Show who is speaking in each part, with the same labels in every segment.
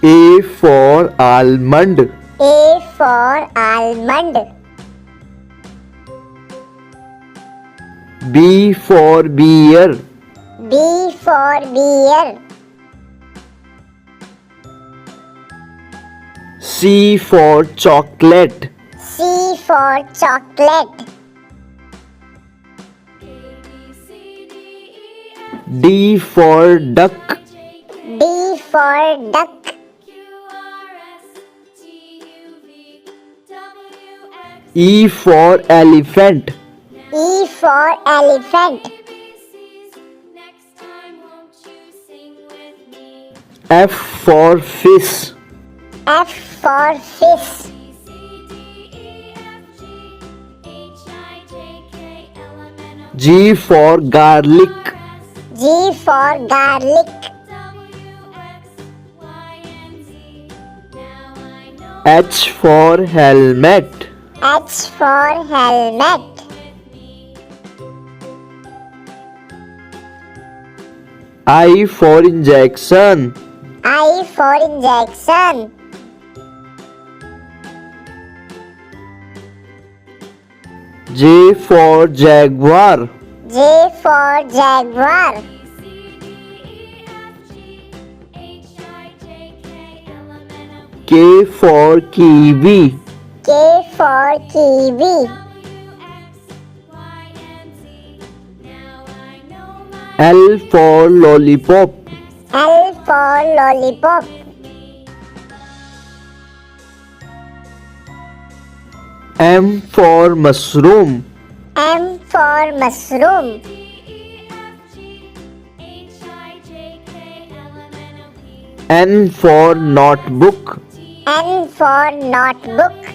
Speaker 1: A for almond.
Speaker 2: A for almond.
Speaker 1: B for bear.
Speaker 2: B for bear.
Speaker 1: C for chocolate.
Speaker 2: C for chocolate.
Speaker 1: D for duck.
Speaker 2: D for duck.
Speaker 1: E for elephant.
Speaker 2: E for elephant.
Speaker 1: F for fish.
Speaker 2: F for fish.
Speaker 1: G for garlic.
Speaker 2: G for garlic.
Speaker 1: H for helmet.
Speaker 2: H for helmet.
Speaker 1: I for injection.
Speaker 2: I for injection.
Speaker 1: J for jaguar.
Speaker 2: J for jaguar.
Speaker 1: K for kiwi.
Speaker 2: K for kiwi.
Speaker 1: L for lollipop.
Speaker 2: L for lollipop.
Speaker 1: M for mushroom.
Speaker 2: M for mushroom.
Speaker 1: N for notebook.
Speaker 2: N for notebook.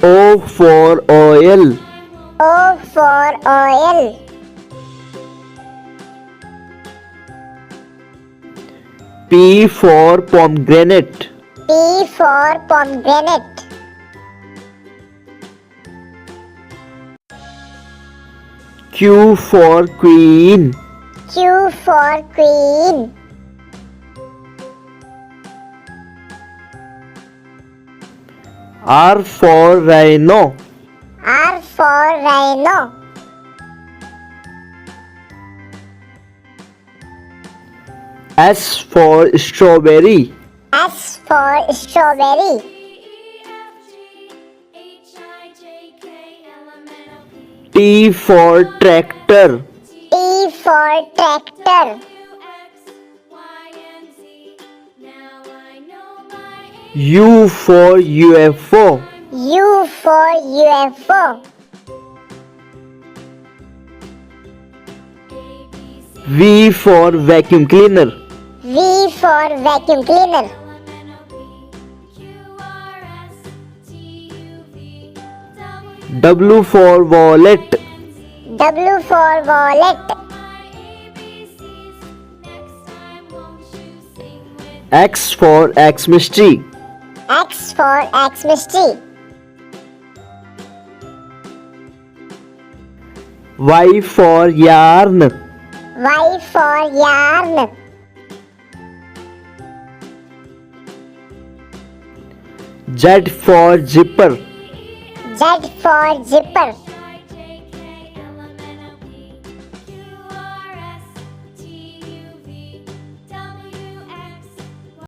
Speaker 1: O for oil.
Speaker 2: O for oil.
Speaker 1: P for pomegranate.
Speaker 2: P for pomegranate.
Speaker 1: Q for queen.
Speaker 2: Q for queen.
Speaker 1: R for rhino.
Speaker 2: R for rhino.
Speaker 1: S for strawberry.
Speaker 2: S for strawberry.
Speaker 1: T for tractor.
Speaker 2: T for tractor.
Speaker 1: U for UFO.
Speaker 2: U for UFO.
Speaker 1: V for vacuum cleaner.
Speaker 2: V for vacuum cleaner.
Speaker 1: W for wallet.
Speaker 2: W for wallet.
Speaker 1: X for Xmas tree.
Speaker 2: X for Xmas tree.
Speaker 1: Y for yarn.
Speaker 2: Y for yarn.
Speaker 1: Z for zipper.
Speaker 2: Z for zipper.